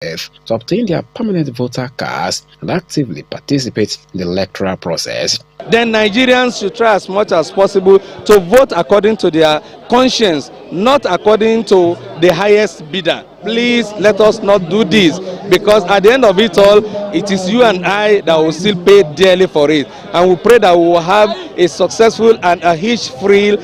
birth to obtain their permanent voter cards and actively participate in the electoral process. Then Nigerians should try as much as possible to vote according to their conscience, not according to the highest bidder. Please let us not do this, because at the end of it all, it is you and I that will still pay dearly for it. And we pray that we will have a successful and a hitch-free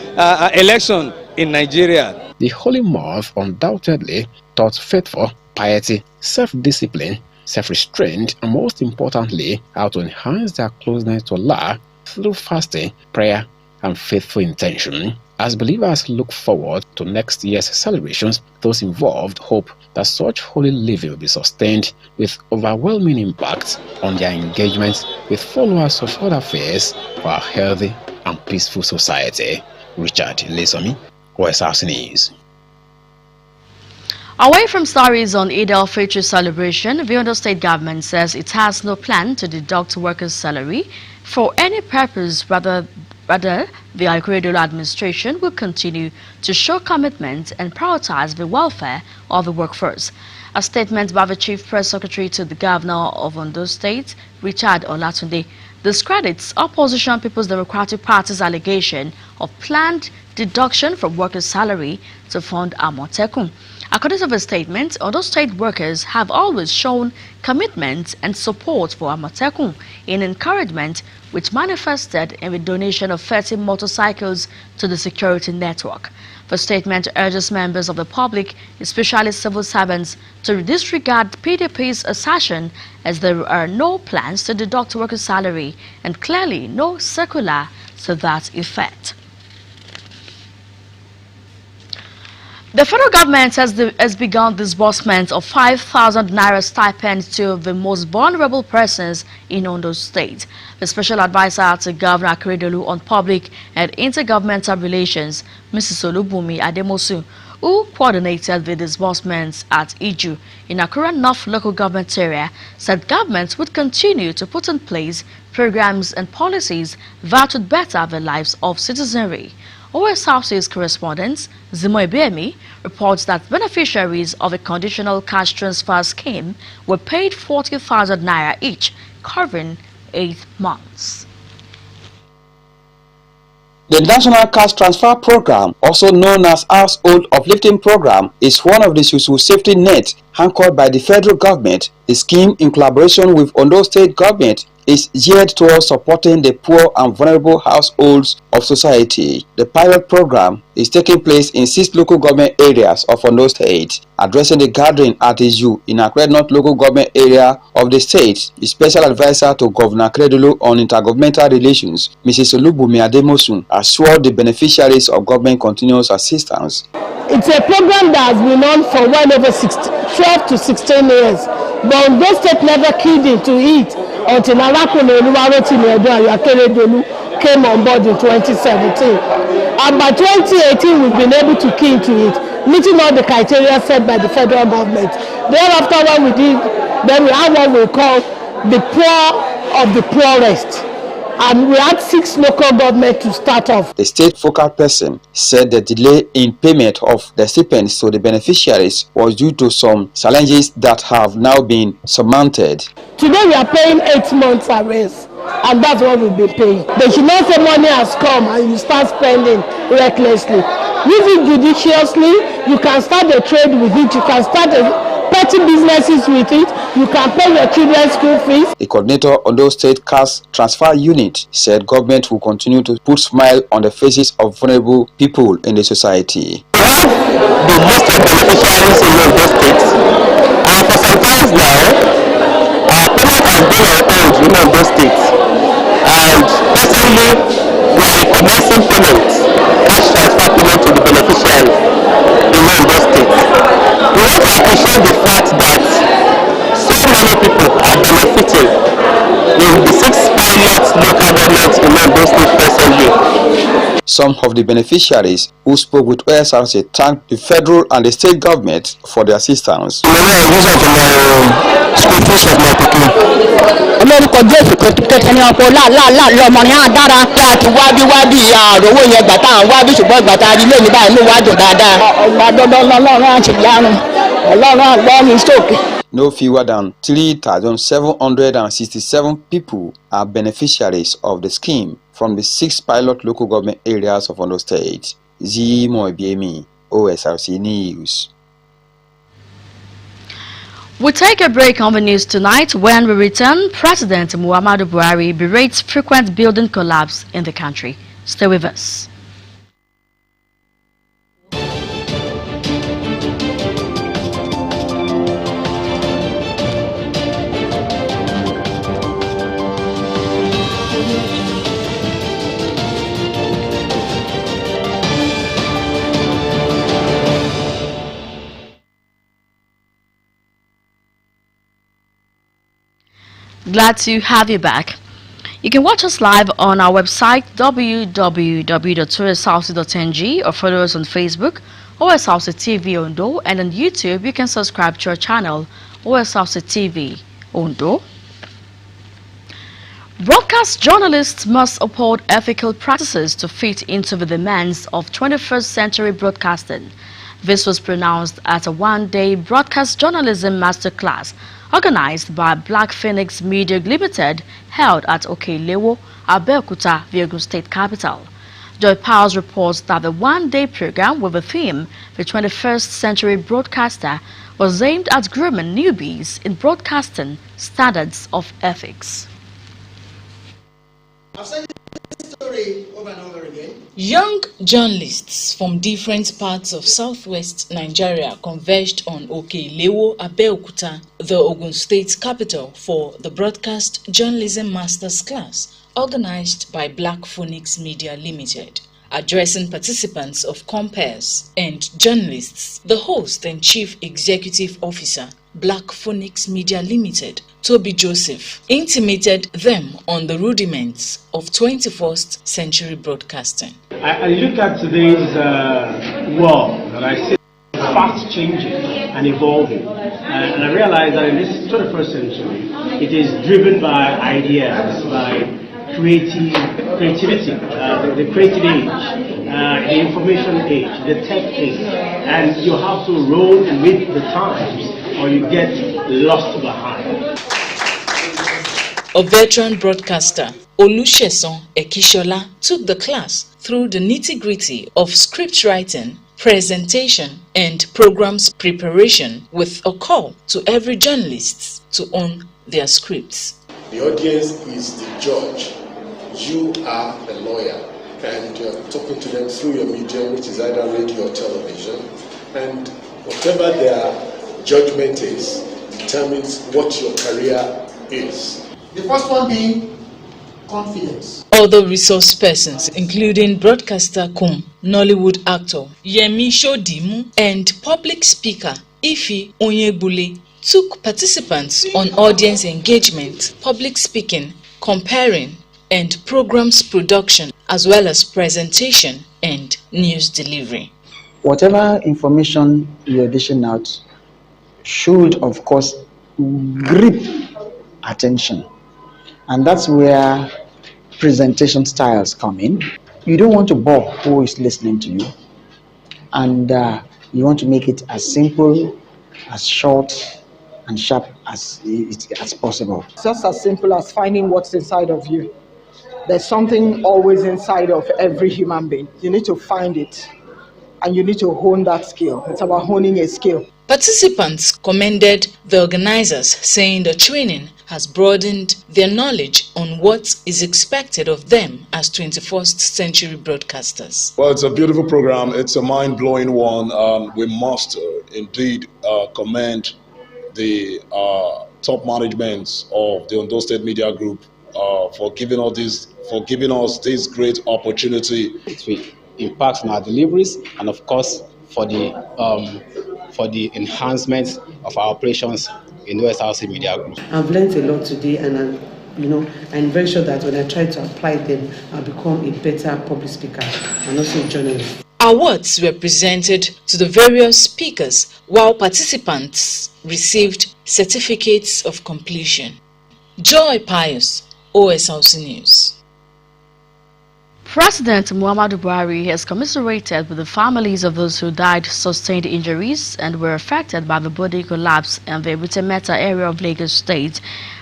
election in Nigeria. The holy month undoubtedly taught faith for piety, self-discipline, self-restraint, and most importantly, how to enhance their closeness to Allah through fasting, prayer, and faithful intention. As believers look forward to next year's celebrations, those involved hope that such holy living will be sustained with overwhelming impact on their engagement with followers of other faiths for a healthy and peaceful society. Richard Lesomi, Osrc News. Away from stories on Eid al-Fitr celebration, the Ondo State government says it has no plan to deduct workers' salary for any purpose. Rather, the Akeredolu administration will continue to show commitment and prioritize the welfare of the workforce. A statement by the Chief Press Secretary to the Governor of Ondo State, Richard Olatunde, discredits opposition People's Democratic Party's allegation of planned deduction from workers' salary to fund Amotekun. According to the statement, Ondo State workers have always shown commitment and support for Amotekun in encouragement, which manifested in the donation of 30 motorcycles to the security network. The statement urges members of the public, especially civil servants, to disregard PDP's assertion as there are no plans to deduct workers' salary and clearly no circular to that effect. The federal government has begun disbursement of 5,000 naira stipend to the most vulnerable persons in Ondo State. The special advisor to Governor Akeredolu on Public and Intergovernmental Relations, Mrs. Olubunmi Ademosu, who coordinated the disbursements at Iju in Akure North local government area, said government would continue to put in place programs and policies that would better the lives of citizenry. Osrc's correspondent, Zimo Ibiemi, reports that beneficiaries of a conditional cash transfer scheme were paid 40,000 naira each, covering 8 months. The National Cash Transfer Program, also known as Household Uplifting Program, is one of the social safety nets anchored by the federal government. The scheme, in collaboration with Ondo State government, is geared towards supporting the poor and vulnerable households of society. The pilot program is taking place in 6 local government areas of Ondo State. Addressing the gathering at Iju in Akure North local government area of the state, the special advisor to Governor Akeredolu on intergovernmental relations, Mrs. Olubunmi Ademosu, assured the beneficiaries of government continuous assistance. It's a program that has been on for well over 12 to 16 years, but Ondo State never keyed into it until Akeredolu came on board in 2017. And by 2018, we've been able to key into it, meeting all the criteria set by the federal government. Thereafter, what we did, then we had what we call the poor of the poorest. And we had 6 local governments to start off. The state focal person said the delay in payment of the stipends to the beneficiaries was due to some challenges that have now been surmounted. Today we are paying 8 months arrears, and that's what we've been paying. They should not say money has come and you start spending recklessly. Use it judiciously. You can start a trade with it. You can start petty businesses with it. You can pay your children's school fees. The coordinator on those state cash transfer unit said government will continue to put smile on the faces of vulnerable people in the society. The most beneficiaries in those states, and for some time now, payment has been on hold in those states, and personally, we are recommencing payments, cash transfer payment to the beneficiaries in those states. We want to appreciate the fact that so many people are benefiting in the 6 pilot local governments in those states presently. Some of the beneficiaries who spoke with Osrc thanked the federal and the state government for their assistance. No fewer than 3,767 people are beneficiaries of the scheme from the 6 pilot local government areas of Ondo State. Zimoibiemi, OSRC News. We'll take a break on the news tonight. When we return, President Muhammadu Buhari berates frequent building collapse in the country. Stay with us. Glad to have you back. You can watch us live on our website www.osrc.ng or follow us on Facebook, Osrc TV Ondo, and on YouTube you can subscribe to our channel, Osrc TV Ondo. Broadcast journalists must uphold ethical practices to fit into the demands of 21st century broadcasting. This was pronounced at a one-day broadcast journalism masterclass organized by Black Phoenix Media Limited, held at Okelewo, Abeokuta, the Ogun State capital. Joy Powers reports that the one-day program with the theme, the 21st Century Broadcaster, was aimed at grooming newbies in broadcasting standards of ethics. I've said this story over and over again. Young journalists from different parts of southwest Nigeria converged on Okelewo, Abeokuta, the Ogun State capital, for the Broadcast Journalism Masters class organized by Black Phoenix Media Limited. Addressing participants of compares and journalists, the host and chief executive officer, Black Phoenix Media Limited, Toby Joseph, intimated them on the rudiments of 21st century broadcasting. I look at today's world and I see fast changing and evolving, and I realize that in this 21st century it is driven by ideas, by creativity, the creative age, the information age, the tech age, and you have to roll with the times or you get lost behind. A veteran broadcaster, Olusesan Ekishola, took the class through the nitty-gritty of script writing, presentation, and programs preparation, with a call to every journalist to own their scripts. The audience is the judge. You are the lawyer, and you're talking to them through your medium, which is either radio or television, and whatever their judgment is determines what your career is. The first one being confidence. Other resource persons, including broadcaster Kum, Nollywood actor Yemi Shodimu, and public speaker Ifi Onyebule, took participants on audience engagement, public speaking, comparing, and programs production, as well as presentation and news delivery. Whatever information you're dishing out should, of course, grip attention. And that's where presentation styles come in. You don't want to bore who is listening to you. And you want to make it as simple, as short, and sharp as possible. It's just as simple as finding what's inside of you. There's something always inside of every human being. You need to find it, and you need to hone that skill. It's about honing a skill. Participants commended the organizers, saying the training has broadened their knowledge on what is expected of them as 21st century broadcasters. Well, it's a beautiful program. It's a mind-blowing one. We must indeed commend the top management of the Ondo State Media Group for giving us this great opportunity. It will impact on our deliveries, and of course for the enhancement of our operations in the Osrc Media Group. I've learned a lot today, and I'm very sure that when I try to apply them, I'll become a better public speaker and also a journalist. Awards were presented to the various speakers, while participants received certificates of completion. Joy Pius, Osrc News. President Muhammadu Buhari has commiserated with the families of those who died, sustained injuries, and were affected by the body collapse in the Butemeta area of Lagos State.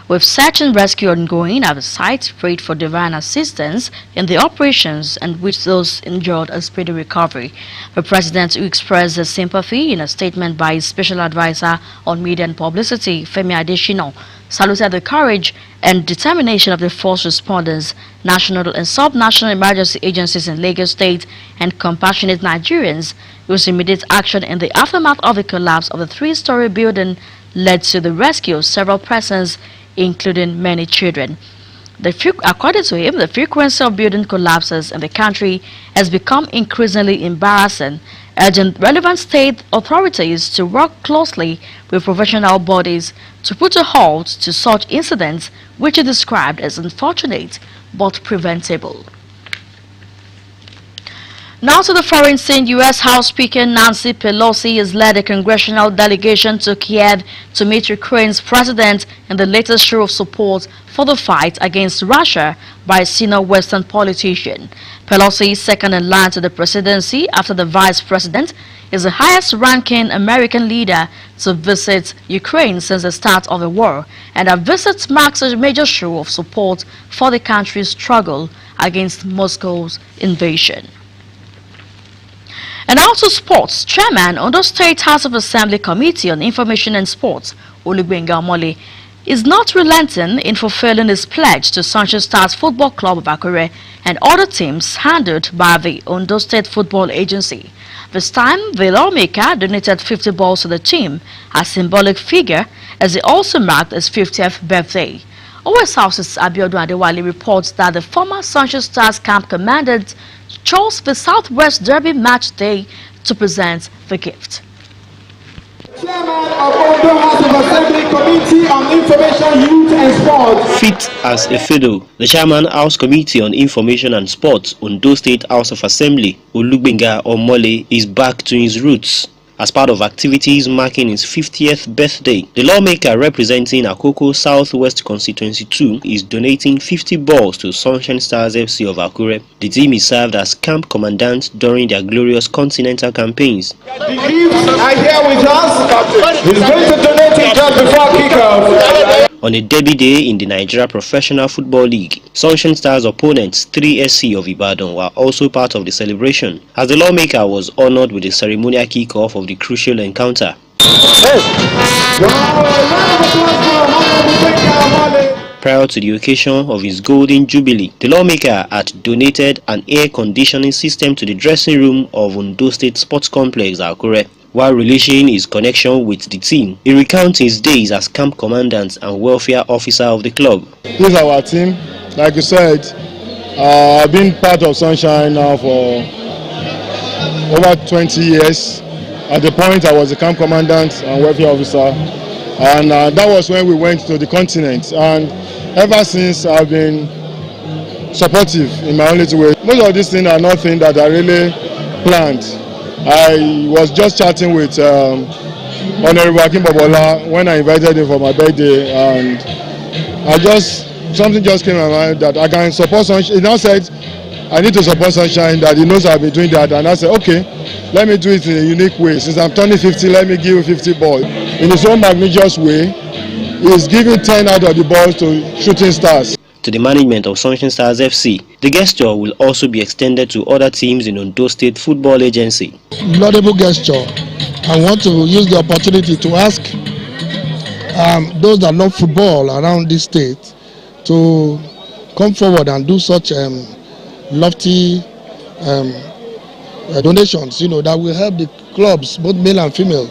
With search and rescue ongoing at the site, prayed for divine assistance in the operations and wish those injured a speedy recovery. The president, who expressed his sympathy in a statement by his special advisor on media and publicity, Femi Adesina, saluted the courage and determination of the first responders, national and sub-national emergency agencies in Lagos State, and compassionate Nigerians whose immediate action in the aftermath of the collapse of the three-story building led to the rescue of several persons, including many children. According to him, the frequency of building collapses in the country has become increasingly embarrassing, urging relevant state authorities to work closely with professional bodies to put a halt to such incidents, which he described as unfortunate but preventable. Now to the foreign scene. U.S. House Speaker Nancy Pelosi has led a congressional delegation to Kiev to meet Ukraine's president in the latest show of support for the fight against Russia by a senior Western politician. Pelosi, second in line to the presidency after the vice president, is the highest-ranking American leader to visit Ukraine since the start of the war, and her visit marks a major show of support for the country's struggle against Moscow's invasion. And now to sports. Chairman, Ondo State House of Assembly Committee on Information and Sports, Olubenga Omole, is not relenting in fulfilling his pledge to Sunshine Stars Football Club of Akure and other teams handled by the Ondo State Football Agency. This time, the lawmaker donated 50 balls to the team, a symbolic figure, as he also marked his 50th birthday. OS House's Abiodun Adewale reports that the former Sunshine Stars camp commandant chose the Southwest Derby match day to present the gift. Chairman of Ondo House of Assembly Committee on Information, Youth and Sports. Fit as a fiddle, the Chairman House Committee on Information and Sports, Ondo State House of Assembly, Olubenga Omole, is back to his roots. As part of activities marking his 50th birthday, the lawmaker representing Akoko Southwest Constituency 2 is donating 50 balls to Sunshine Stars FC of Akure. The team is served as camp commandant during their glorious continental campaigns. The youths are here with us. He's going to donate it just before kickoff. On a derby day in the Nigeria Professional Football League, Sunshine Stars opponents 3SC of Ibadan were also part of the celebration, as the lawmaker was honored with the ceremonial kick-off of the crucial encounter. Prior to the occasion of his Golden Jubilee, the lawmaker had donated an air conditioning system to the dressing room of Ondo State Sports Complex, Akure. While relishing his connection with the team, he recounts his days as camp commandant and welfare officer of the club. This is our team. Like you said, I've been part of Sunshine now for over 20 years. At the point, I was a camp commandant and welfare officer, and that was when we went to the continent. And ever since, I've been supportive in my own little way. Most of these things are not things that I really planned. I was just chatting with Honorable Akin Bobola when I invited him for my birthday, and something just came to my mind that I can support Sunshine. He now said I need to support Sunshine, that he knows I've been doing that, and I said, okay, let me do it in a unique way. Since I'm turning 50, let me give you 50 balls. In his own magnanimous way, he's giving 10 out of the balls to Shooting Stars. To the management of Sunshine Stars FC, the gesture will also be extended to other teams in Ondo State Football Agency. Laudable gesture. I want to use the opportunity to ask those that love football around this state to come forward and do such lofty donations, that will help the clubs, both male and female,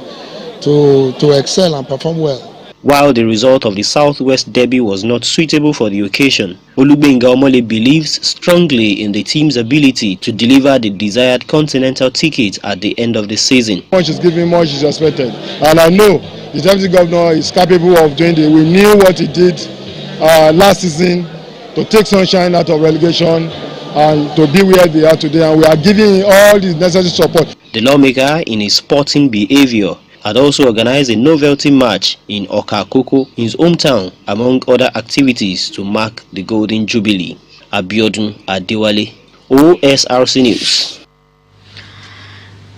to excel and perform well. While the result of the Southwest Derby was not suitable for the occasion, Olubenga Omole believes strongly in the team's ability to deliver the desired continental ticket at the end of the season. Much is given, much is expected, and I know the deputy governor is capable of doing it. We knew what he did last season to take Sunshine out of relegation and to be where they are today, and we are giving all the necessary support. The lawmaker, in his sporting behavior, had also organized a novelty match in Okakoko, his hometown, among other activities to mark the Golden Jubilee. Abiodun Adewale, Osrc News.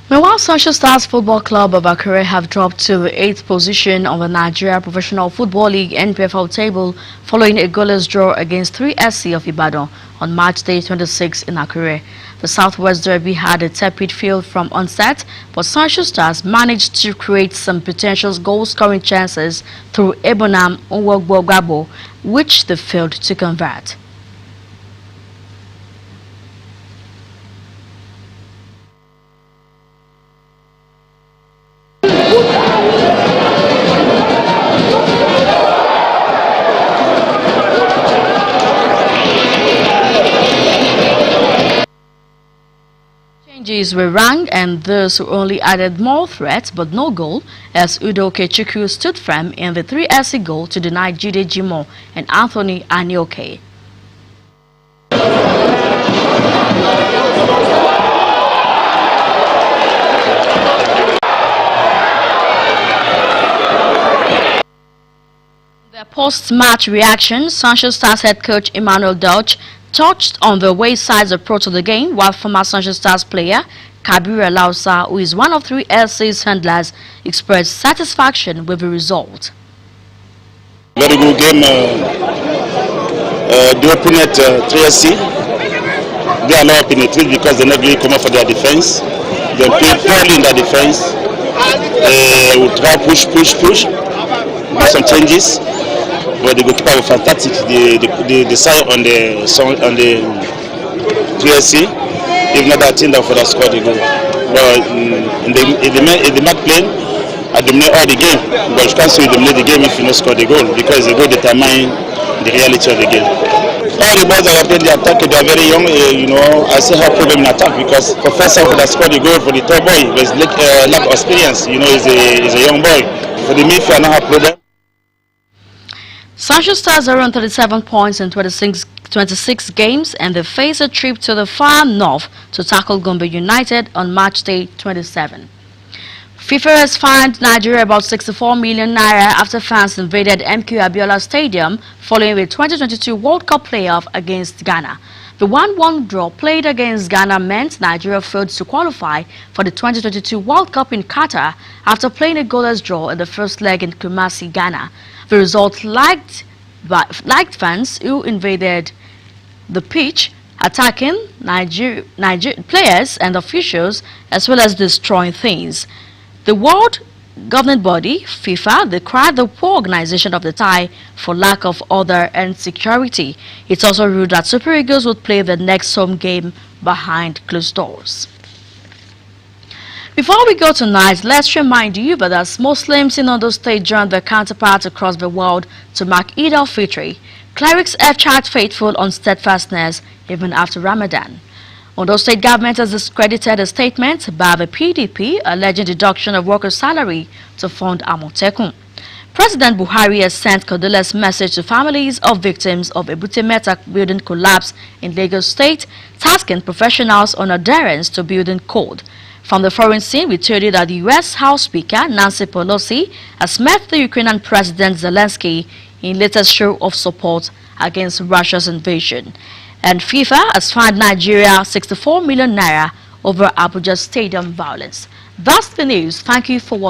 Meanwhile, Sunshine Stars Football Club of Akure have dropped to the 8th position on the Nigeria Professional Football League NPFL table following a goalless draw against 3SC of Ibadan on March Day 26 in Akure. The Southwest Derby had a tepid field from onset, but Sunshine Stars managed to create some potential goal-scoring chances through Ebonam Onwogbogabo, which they failed to convert. Changes were rang and those who only added more threats but no goal, as Udo Kechuku stood firm in the 3SC goal to deny Jide Jimo and Anthony Anioke. Their post-match reaction, Sunshine Stars head coach Emmanuel Deutsch touched on the way sides approach to the game, while former Sunshine Stars player Kabira Lausa, who is one of 3SC's handlers, expressed satisfaction with the result. Very good game. The opponent 3SC, they are not penetrated because they not really come up for their defense. They play poorly in their defense. They will try push, do some changes. But the goalkeeper was fantastic. The side on the 3SC, if not that team that would have scored the goal. But in the match play, I dominate all the game. But you can't say you dominate the game if you don't score the goal, because the goal determines the reality of the game. All the boys that are playing the attack, they are very young. I still have problem in attack because Professor would have scored the goal for the top boy, but lack of experience. He's a young boy. For the midfield, I don't have problem. Sunshine Stars are on 37 points in 26 games, and they face a trip to the far north to tackle Gombe United on March Day 27. FIFA has fined Nigeria about 64 million naira after fans invaded MQ Abiola Stadium following the 2022 World Cup playoff against Ghana. The 1-1 draw played against Ghana meant Nigeria failed to qualify for the 2022 World Cup in Qatar after playing a goalless draw in the first leg in Kumasi, Ghana. The result liked fans who invaded the pitch, attacking Niger players and officials, as well as destroying things. The world governing body, FIFA, decried the poor organization of the tie for lack of order and security. It also ruled that Super Eagles would play the next home game behind closed doors. Before we go tonight, let's remind you that as Muslims in Ondo State join their counterparts across the world to mark Eid al-Fitr, clerics have charged faithful on steadfastness even after Ramadan. Ondo State government has discredited a statement by the PDP alleging deduction of workers' salary to fund Amotekun. President Buhari has sent condolence message to families of victims of Ebute Metta building collapse in Lagos State, tasking professionals on adherence to building code. From the foreign scene, we told you that the U.S. House Speaker Nancy Pelosi has met the Ukrainian President Zelensky in latest show of support against Russia's invasion. And FIFA has fined Nigeria 64 million naira over Abuja Stadium violence. That's the news. Thank you for watching.